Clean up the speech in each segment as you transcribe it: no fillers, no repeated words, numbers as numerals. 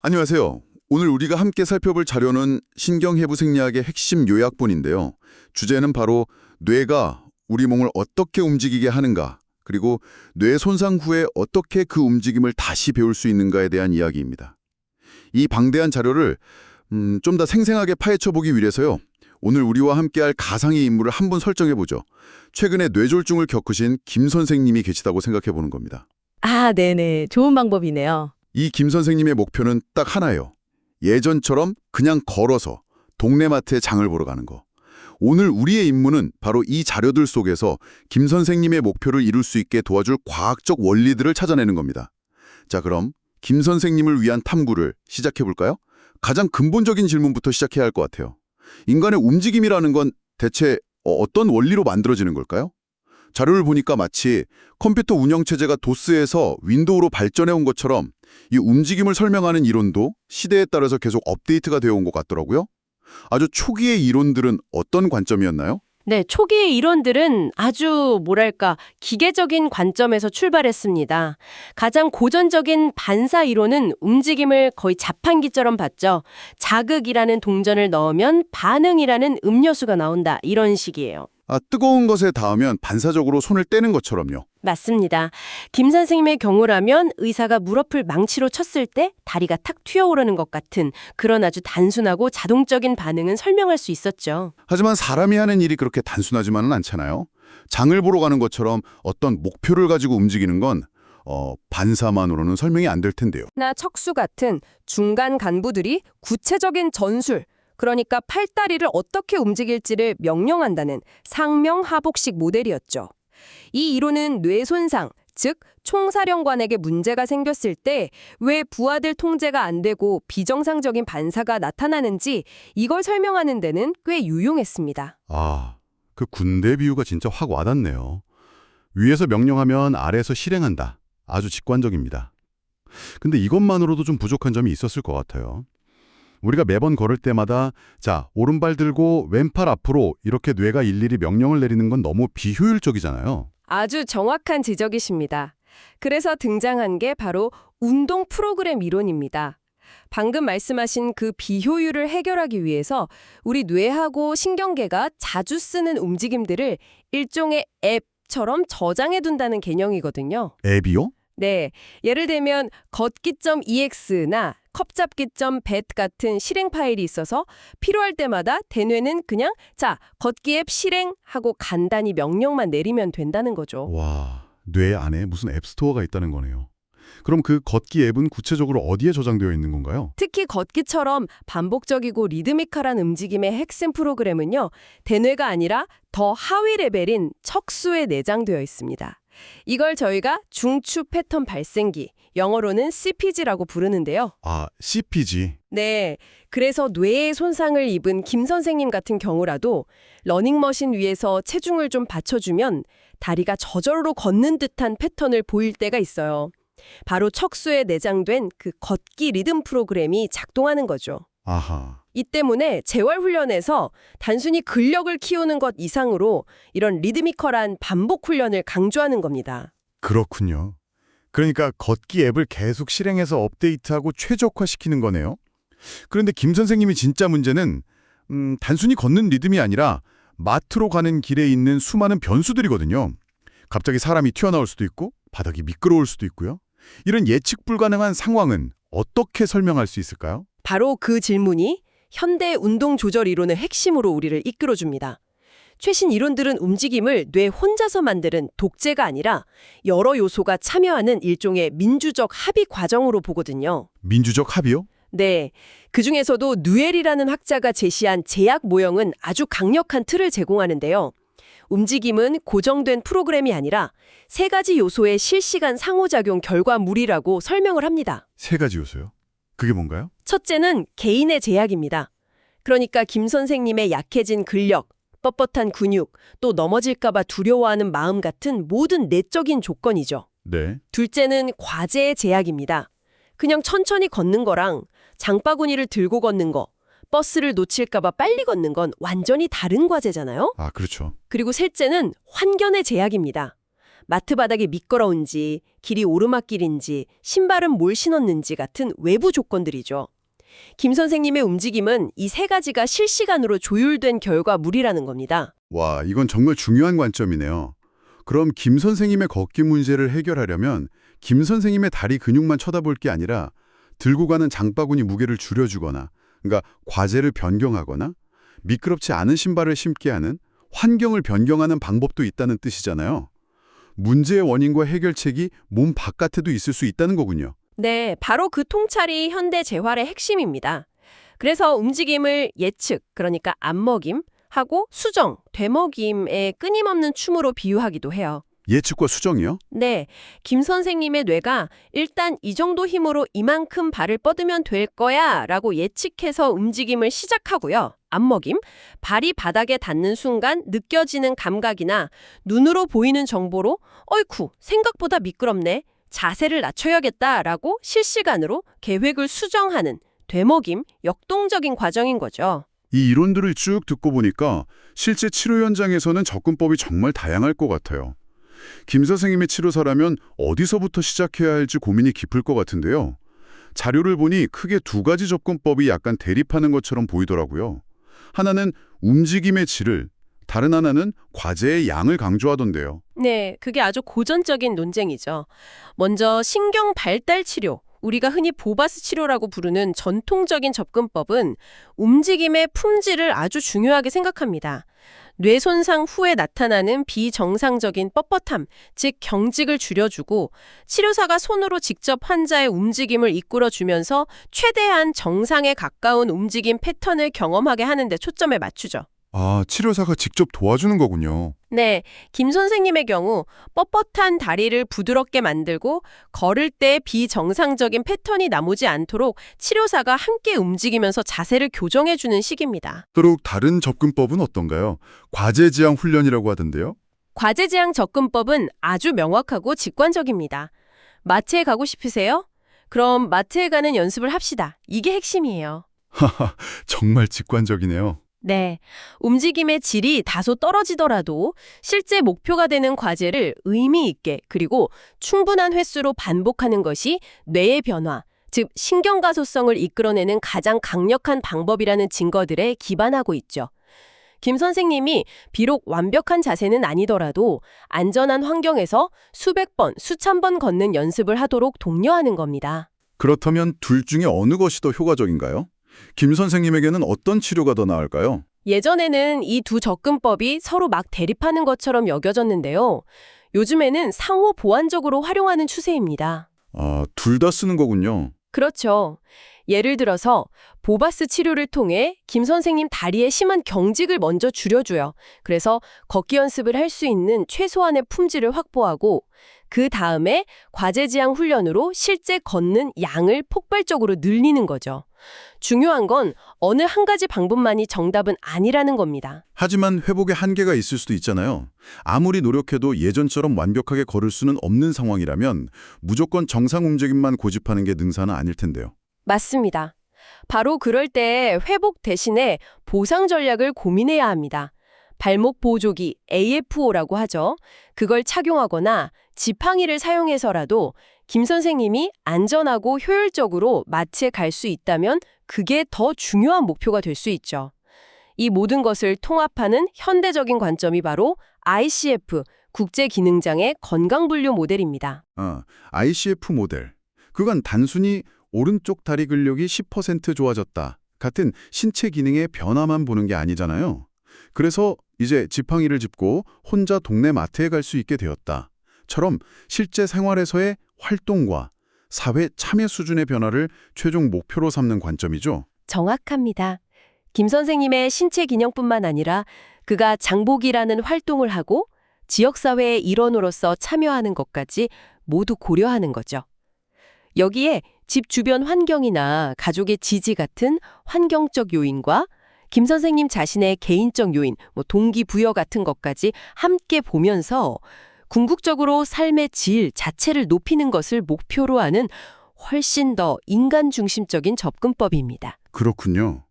안녕하세요. 오늘 우리가 함께 살펴볼 자료는 신경해부 생리학의 핵심 요약본인데요. 주제는 바로 뇌가 우리 몸을 어떻게 움직이게 하는가, 그리고 뇌 손상 후에 어떻게 그 움직임을 다시 배울 수 있는가에 대한 이야기입니다. 이 방대한 자료를 좀 더 생생하게 파헤쳐보기 위해서요. 오늘 우리와 함께할 가상의 인물을 한 분 설정해보죠. 최근에 뇌졸중을 겪으신 김 선생님이 계시다고 생각해보는 겁니다. 아, 네네. 좋은 방법이네요. 이 김 선생님의 목표는 딱 하나예요. 예전처럼 그냥 걸어서 동네 마트에 장을 보러 가는 거. 오늘 우리의 임무는 바로 이 자료들 속에서 김 선생님의 목표를 이룰 수 있게 도와줄 과학적 원리들을 찾아내는 겁니다. 자, 그럼 김 선생님을 위한 탐구를 시작해 볼까요? 가장 근본적인 질문부터 시작해야 할 것 같아요. 인간의 움직임이라는 건 대체 어떤 원리로 만들어지는 걸까요? 자료를 보니까 마치 컴퓨터 운영체제가 도스에서 윈도우로 발전해 온 것처럼 이 움직임을 설명하는 이론도 시대에 따라서 계속 업데이트가 되어 온 것 같더라고요. 아주 초기의 이론들은 어떤 관점이었나요? 네, 초기의 이론들은 아주 기계적인 관점에서 출발했습니다. 가장 고전적인 반사 이론은 움직임을 거의 자판기처럼 봤죠. 자극이라는 동전을 넣으면 반응이라는 음료수가 나온다. 이런 식이에요. 뜨거운 것에 닿으면 반사적으로 손을 떼는 것처럼요. 맞습니다. 김 선생님의 경우라면 의사가 무릎을 망치로 쳤을 때 다리가 탁 튀어오르는 것 같은 그런 아주 단순하고 자동적인 반응은 설명할 수 있었죠. 하지만 사람이 하는 일이 그렇게 단순하지만은 않잖아요. 장을 보러 가는 것처럼 어떤 목표를 가지고 움직이는 건 반사만으로는 설명이 안 될 텐데요. 나 척수 같은 중간 간부들이 구체적인 전술, 그러니까 팔다리를 어떻게 움직일지를 명령한다는 상명하복식 모델이었죠. 이 이론은 뇌 손상, 즉 총사령관에게 문제가 생겼을 때 왜 부하들 통제가 안 되고 비정상적인 반사가 나타나는지 이걸 설명하는 데는 꽤 유용했습니다. 그 군대 비유가 진짜 확 와닿네요. 위에서 명령하면 아래에서 실행한다. 아주 직관적입니다. 근데 이것만으로도 좀 부족한 점이 있었을 것 같아요. 우리가 매번 걸을 때마다 자, 오른발 들고 왼팔 앞으로 이렇게 뇌가 일일이 명령을 내리는 건 너무 비효율적이잖아요. 아주 정확한 지적이십니다. 그래서 등장한 게 바로 운동 프로그램 이론입니다. 방금 말씀하신 그 비효율을 해결하기 위해서 우리 뇌하고 신경계가 자주 쓰는 움직임들을 일종의 앱처럼 저장해둔다는 개념이거든요. 앱이요? 네, 예를 들면 걷기.ex나 컵잡기.bet 같은 실행 파일이 있어서 필요할 때마다 대뇌는 그냥 자, 걷기 앱 실행하고 간단히 명령만 내리면 된다는 거죠. 와, 뇌 안에 무슨 앱스토어가 있다는 거네요. 그럼 그 걷기 앱은 구체적으로 어디에 저장되어 있는 건가요? 특히 걷기처럼 반복적이고 리드미컬한 움직임의 핵심 프로그램은요, 대뇌가 아니라 더 하위 레벨인 척수에 내장되어 있습니다. 이걸 저희가 중추 패턴 발생기, 영어로는 CPG라고 부르는데요. CPG. 네, 그래서 뇌에 손상을 입은 김 선생님 같은 경우라도 러닝머신 위에서 체중을 좀 받쳐주면 다리가 저절로 걷는 듯한 패턴을 보일 때가 있어요. 바로 척수에 내장된 그 걷기 리듬 프로그램이 작동하는 거죠. 아하. 이 때문에 재활훈련에서 단순히 근력을 키우는 것 이상으로 이런 리드미컬한 반복 훈련을 강조하는 겁니다. 그렇군요. 그러니까 걷기 앱을 계속 실행해서 업데이트하고 최적화시키는 거네요. 그런데 김 선생님이 진짜 문제는 단순히 걷는 리듬이 아니라 마트로 가는 길에 있는 수많은 변수들이거든요. 갑자기 사람이 튀어나올 수도 있고 바닥이 미끄러울 수도 있고요. 이런 예측 불가능한 상황은 어떻게 설명할 수 있을까요? 바로 그 질문이 현대 운동 조절 이론의 핵심으로 우리를 이끌어줍니다. 최신 이론들은 움직임을 뇌 혼자서 만드는 독재가 아니라 여러 요소가 참여하는 일종의 민주적 합의 과정으로 보거든요. 민주적 합의요? 네, 그중에서도 누엘이라는 학자가 제시한 제약 모형은 아주 강력한 틀을 제공하는데요. 움직임은 고정된 프로그램이 아니라 세 가지 요소의 실시간 상호작용 결과물이라고 설명을 합니다. 세 가지 요소요? 그게 뭔가요? 첫째는 개인의 제약입니다. 그러니까 김 선생님의 약해진 근력, 뻣뻣한 근육, 또 넘어질까 봐 두려워하는 마음 같은 모든 내적인 조건이죠. 네. 둘째는 과제의 제약입니다. 그냥 천천히 걷는 거랑 장바구니를 들고 걷는 거, 버스를 놓칠까 봐 빨리 걷는 건 완전히 다른 과제잖아요. 그렇죠. 그리고 셋째는 환경의 제약입니다. 마트 바닥이 미끄러운지, 길이 오르막길인지, 신발은 뭘 신었는지 같은 외부 조건들이죠. 김 선생님의 움직임은 이 세 가지가 실시간으로 조율된 결과물이라는 겁니다. 와, 이건 정말 중요한 관점이네요. 그럼 김 선생님의 걷기 문제를 해결하려면 김 선생님의 다리 근육만 쳐다볼 게 아니라 들고 가는 장바구니 무게를 줄여주거나, 그러니까 과제를 변경하거나 미끄럽지 않은 신발을 신게 하는 환경을 변경하는 방법도 있다는 뜻이잖아요. 문제의 원인과 해결책이 몸 바깥에도 있을 수 있다는 거군요. 네, 바로 그 통찰이 현대 재활의 핵심입니다. 그래서 움직임을 예측, 그러니까 앞먹임, 하고 수정, 되먹임의 끊임없는 춤으로 비유하기도 해요. 예측과 수정이요? 네, 김 선생님의 뇌가 일단 이 정도 힘으로 이만큼 발을 뻗으면 될 거야 라고 예측해서 움직임을 시작하고요. 앞먹임, 발이 바닥에 닿는 순간 느껴지는 감각이나 눈으로 보이는 정보로 어이쿠, 생각보다 미끄럽네, 자세를 낮춰야겠다라고 실시간으로 계획을 수정하는 되먹임, 역동적인 과정인 거죠. 이 이론들을 쭉 듣고 보니까 실제 치료 현장에서는 접근법이 정말 다양할 것 같아요. 김 선생님의 치료사라면 어디서부터 시작해야 할지 고민이 깊을 것 같은데요. 자료를 보니 크게 두 가지 접근법이 약간 대립하는 것처럼 보이더라고요. 하나는 움직임의 질을, 다른 하나는 과제의 양을 강조하던데요. 네, 그게 아주 고전적인 논쟁이죠. 먼저 신경 발달 치료, 우리가 흔히 보바스 치료라고 부르는 전통적인 접근법은 움직임의 품질을 아주 중요하게 생각합니다. 뇌 손상 후에 나타나는 비정상적인 뻣뻣함, 즉 경직을 줄여주고 치료사가 손으로 직접 환자의 움직임을 이끌어주면서 최대한 정상에 가까운 움직임 패턴을 경험하게 하는 데 초점을 맞추죠. 아, 치료사가 직접 도와주는 거군요. 네, 김 선생님의 경우 뻣뻣한 다리를 부드럽게 만들고 걸을 때 비정상적인 패턴이 나오지 않도록 치료사가 함께 움직이면서 자세를 교정해주는 식입니다. 또 다른 접근법은 어떤가요? 과제 지향 훈련이라고 하던데요. 과제 지향 접근법은 아주 명확하고 직관적입니다. 마트에 가고 싶으세요? 그럼 마트에 가는 연습을 합시다. 이게 핵심이에요. 정말 직관적이네요. 네, 움직임의 질이 다소 떨어지더라도 실제 목표가 되는 과제를 의미 있게 그리고 충분한 횟수로 반복하는 것이 뇌의 변화, 즉 신경가소성을 이끌어내는 가장 강력한 방법이라는 증거들에 기반하고 있죠. 김 선생님이 비록 완벽한 자세는 아니더라도 안전한 환경에서 수백 번, 수천 번 걷는 연습을 하도록 독려하는 겁니다. 그렇다면 둘 중에 어느 것이 더 효과적인가요? 김 선생님에게는 어떤 치료가 더 나을까요? 예전에는 이 두 접근법이 서로 막 대립하는 것처럼 여겨졌는데요. 요즘에는 상호 보완적으로 활용하는 추세입니다. 아, 둘 다 쓰는 거군요. 그렇죠. 예를 들어서 보바스 치료를 통해 김 선생님 다리에 심한 경직을 먼저 줄여줘요. 그래서 걷기 연습을 할 수 있는 최소한의 품질을 확보하고 그 다음에 과제 지향 훈련으로 실제 걷는 양을 폭발적으로 늘리는 거죠. 중요한 건 어느 한 가지 방법만이 정답은 아니라는 겁니다. 하지만 회복에 한계가 있을 수도 있잖아요. 아무리 노력해도 예전처럼 완벽하게 걸을 수는 없는 상황이라면 무조건 정상 움직임만 고집하는 게 능사는 아닐 텐데요. 맞습니다. 바로 그럴 때 회복 대신에 보상 전략을 고민해야 합니다. 발목 보조기 AFO라고 하죠. 그걸 착용하거나 지팡이를 사용해서라도 김 선생님이 안전하고 효율적으로 마트에 갈 수 있다면 그게 더 중요한 목표가 될 수 있죠. 이 모든 것을 통합하는 현대적인 관점이 바로 ICF, 국제기능장애 건강분류 모델입니다. ICF 모델. 그건 단순히 오른쪽 다리 근력이 10% 좋아졌다 같은 신체 기능의 변화만 보는 게 아니잖아요. 그래서 이제 지팡이를 짚고 혼자 동네 마트에 갈 수 있게 되었다. 처럼 실제 생활에서의 활동과 사회 참여 수준의 변화를 최종 목표로 삼는 관점이죠. 정확합니다. 김 선생님의 신체 기능뿐만 아니라 그가 장복이라는 활동을 하고 지역사회의 일원으로서 참여하는 것까지 모두 고려하는 거죠. 여기에 집 주변 환경이나 가족의 지지 같은 환경적 요인과 김 선생님 자신의 개인적 요인, 동기부여 같은 것까지 함께 보면서 궁극적으로 삶의 질 자체를 높이는 것을 목표로 하는 훨씬 더 인간 중심적인 접근법입니다. 그렇군요.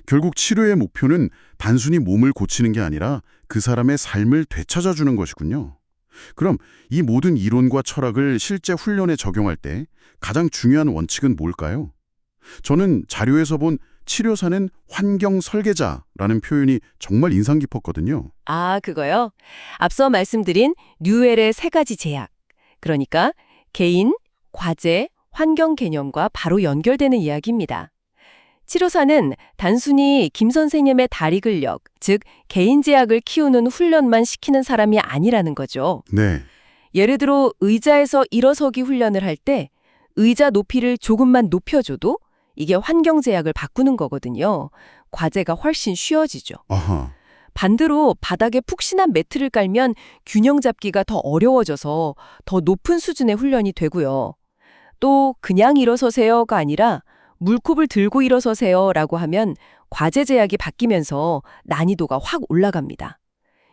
결국 치료의 목표는 단순히 몸을 고치는 게 아니라 그 사람의 삶을 되찾아주는 것이군요. 그럼 이 모든 이론과 철학을 실제 훈련에 적용할 때 가장 중요한 원칙은 뭘까요? 저는 자료에서 본 치료사는 환경 설계자라는 표현이 정말 인상 깊었거든요. 아, 그거요? 앞서 말씀드린 뉴웰의 세 가지 제약. 그러니까 개인, 과제, 환경 개념과 바로 연결되는 이야기입니다. 치료사는 단순히 김 선생님의 다리 근력, 즉 개인 제약을 키우는 훈련만 시키는 사람이 아니라는 거죠. 네. 예를 들어 의자에서 일어서기 훈련을 할 때 의자 높이를 조금만 높여줘도 이게 환경 제약을 바꾸는 거거든요. 과제가 훨씬 쉬워지죠. 아하. 반대로 바닥에 푹신한 매트를 깔면 균형 잡기가 더 어려워져서 더 높은 수준의 훈련이 되고요. 또 그냥 일어서세요가 아니라 물컵을 들고 일어서세요라고 하면 과제 제약이 바뀌면서 난이도가 확 올라갑니다.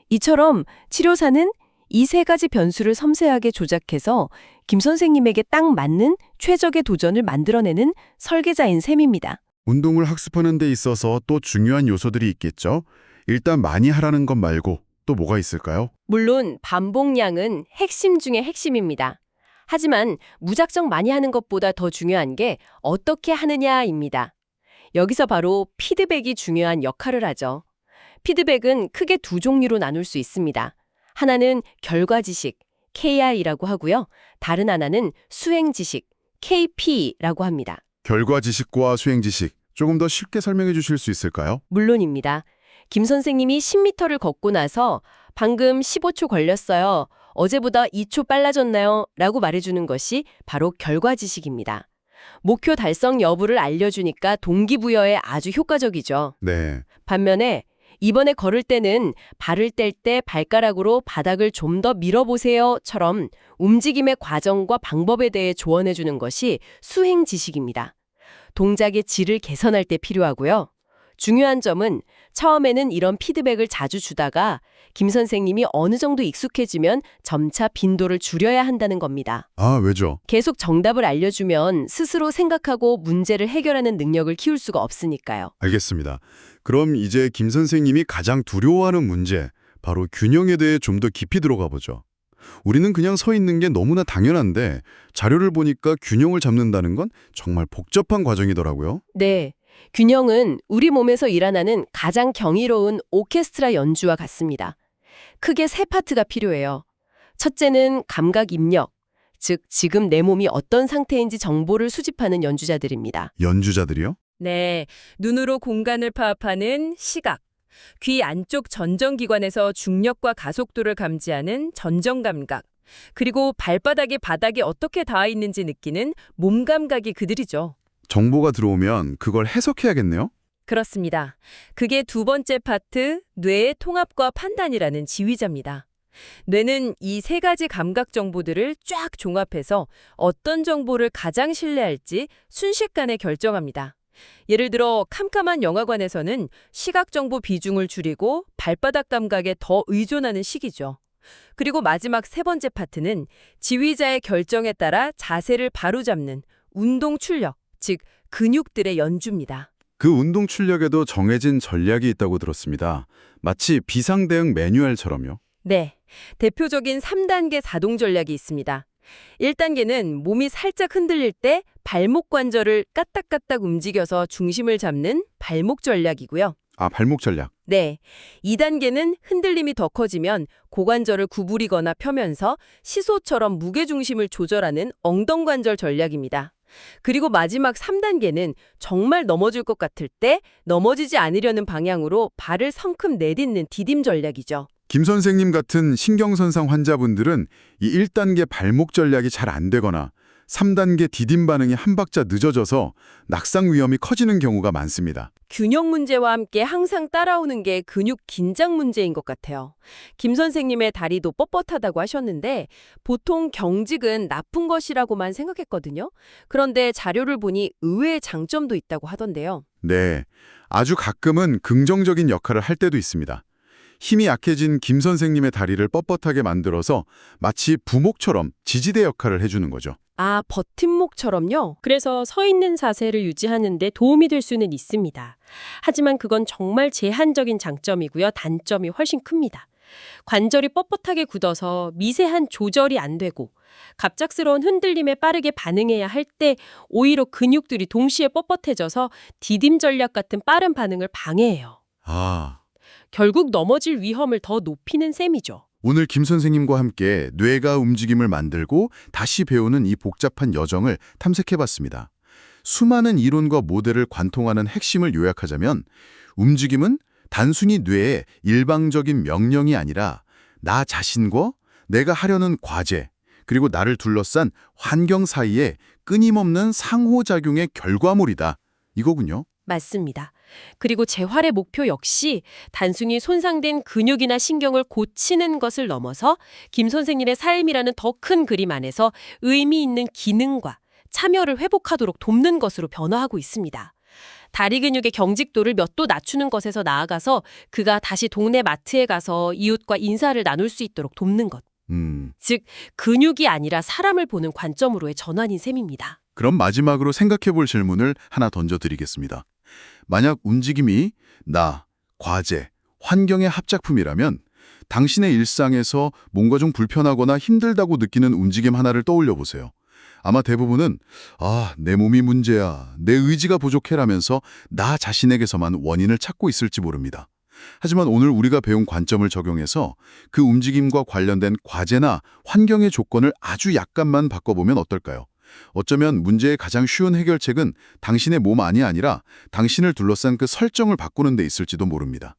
이처럼 치료사는 이 세 가지 변수를 섬세하게 조작해서 김 선생님에게 딱 맞는 최적의 도전을 만들어내는 설계자인 셈입니다. 운동을 학습하는 데 있어서 또 중요한 요소들이 있겠죠? 일단 많이 하라는 것 말고 또 뭐가 있을까요? 물론 반복량은 핵심 중의 핵심입니다. 하지만 무작정 많이 하는 것보다 더 중요한 게 어떻게 하느냐입니다. 여기서 바로 피드백이 중요한 역할을 하죠. 피드백은 크게 두 종류로 나눌 수 있습니다. 하나는 결과 지식, KI라고 하고요. 다른 하나는 수행 지식, KP라고 합니다. 결과 지식과 수행 지식, 조금 더 쉽게 설명해 주실 수 있을까요? 물론입니다. 김 선생님이 10m를 걷고 나서 방금 15초 걸렸어요. 어제보다 2초 빨라졌나요? 라고 말해주는 것이 바로 결과 지식입니다. 목표 달성 여부를 알려주니까 동기부여에 아주 효과적이죠. 네. 반면에 이번에 걸을 때는 발을 뗄 때 발가락으로 바닥을 좀 더 밀어보세요처럼 움직임의 과정과 방법에 대해 조언해주는 것이 수행 지식입니다. 동작의 질을 개선할 때 필요하고요. 중요한 점은 처음에는 이런 피드백을 자주 주다가 김 선생님이 어느 정도 익숙해지면 점차 빈도를 줄여야 한다는 겁니다. 아, 왜죠? 계속 정답을 알려주면 스스로 생각하고 문제를 해결하는 능력을 키울 수가 없으니까요. 알겠습니다. 그럼 이제 김 선생님이 가장 두려워하는 문제, 바로 균형에 대해 좀 더 깊이 들어가 보죠. 우리는 그냥 서 있는 게 너무나 당연한데 자료를 보니까 균형을 잡는다는 건 정말 복잡한 과정이더라고요. 네. 균형은 우리 몸에서 일어나는 가장 경이로운 오케스트라 연주와 같습니다. 크게 세 파트가 필요해요. 첫째는 감각 입력, 즉 지금 내 몸이 어떤 상태인지 정보를 수집하는 연주자들입니다. 연주자들이요? 네, 눈으로 공간을 파악하는 시각, 귀 안쪽 전정기관에서 중력과 가속도를 감지하는 전정감각, 그리고 발바닥이 바닥에 어떻게 닿아 있는지 느끼는 몸감각이 그들이죠. 정보가 들어오면 그걸 해석해야겠네요? 그렇습니다. 그게 두 번째 파트, 뇌의 통합과 판단이라는 지휘자입니다. 뇌는 이 세 가지 감각 정보들을 쫙 종합해서 어떤 정보를 가장 신뢰할지 순식간에 결정합니다. 예를 들어 캄캄한 영화관에서는 시각 정보 비중을 줄이고 발바닥 감각에 더 의존하는 시기죠. 그리고 마지막 세 번째 파트는 지휘자의 결정에 따라 자세를 바로잡는 운동 출력, 즉 근육들의 연주입니다. 그 운동 출력에도 정해진 전략이 있다고 들었습니다. 마치 비상대응 매뉴얼처럼요. 네, 대표적인 3단계 자동 전략이 있습니다. 1단계는 몸이 살짝 흔들릴 때 발목 관절을 까딱까딱 움직여서 중심을 잡는 발목 전략이고요. 아, 발목 전략. 네, 2단계는 흔들림이 더 커지면 고관절을 구부리거나 펴면서 시소처럼 무게중심을 조절하는 엉덩관절 전략입니다. 그리고 마지막 3단계는 정말 넘어질 것 같을 때 넘어지지 않으려는 방향으로 발을 성큼 내딛는 디딤 전략이죠. 김 선생님 같은 신경손상 환자분들은 이 1단계 발목 전략이 잘 안 되거나 3단계 디딤 반응이 한 박자 늦어져서 낙상 위험이 커지는 경우가 많습니다. 균형 문제와 함께 항상 따라오는 게 근육 긴장 문제인 것 같아요. 김 선생님의 다리도 뻣뻣하다고 하셨는데 보통 경직은 나쁜 것이라고만 생각했거든요. 그런데 자료를 보니 의외의 장점도 있다고 하던데요. 네, 아주 가끔은 긍정적인 역할을 할 때도 있습니다. 힘이 약해진 김 선생님의 다리를 뻣뻣하게 만들어서 마치 부목처럼 지지대 역할을 해주는 거죠. 아, 버팀목처럼요? 그래서 서 있는 자세를 유지하는 데 도움이 될 수는 있습니다. 하지만 그건 정말 제한적인 장점이고요. 단점이 훨씬 큽니다. 관절이 뻣뻣하게 굳어서 미세한 조절이 안 되고 갑작스러운 흔들림에 빠르게 반응해야 할 때 오히려 근육들이 동시에 뻣뻣해져서 디딤 전략 같은 빠른 반응을 방해해요. 아, 결국 넘어질 위험을 더 높이는 셈이죠. 오늘 김 선생님과 함께 뇌가 움직임을 만들고 다시 배우는 이 복잡한 여정을 탐색해봤습니다. 수많은 이론과 모델을 관통하는 핵심을 요약하자면 움직임은 단순히 뇌의 일방적인 명령이 아니라 나 자신과 내가 하려는 과제, 그리고 나를 둘러싼 환경 사이에 끊임없는 상호작용의 결과물이다. 이거군요. 맞습니다. 그리고 재활의 목표 역시 단순히 손상된 근육이나 신경을 고치는 것을 넘어서 김 선생님의 삶이라는 더 큰 그림 안에서 의미 있는 기능과 참여를 회복하도록 돕는 것으로 변화하고 있습니다. 다리 근육의 경직도를 몇 도 낮추는 것에서 나아가서 그가 다시 동네 마트에 가서 이웃과 인사를 나눌 수 있도록 돕는 것. 즉, 근육이 아니라 사람을 보는 관점으로의 전환인 셈입니다. 그럼 마지막으로 생각해 볼 질문을 하나 던져드리겠습니다. 만약 움직임이 나, 과제, 환경의 합작품이라면 당신의 일상에서 뭔가 좀 불편하거나 힘들다고 느끼는 움직임 하나를 떠올려 보세요. 아마 대부분은 내 몸이 문제야, 내 의지가 부족해라면서 나 자신에게서만 원인을 찾고 있을지 모릅니다. 하지만 오늘 우리가 배운 관점을 적용해서 그 움직임과 관련된 과제나 환경의 조건을 아주 약간만 바꿔보면 어떨까요? 어쩌면 문제의 가장 쉬운 해결책은 당신의 몸 안이 아니라 당신을 둘러싼 그 설정을 바꾸는 데 있을지도 모릅니다.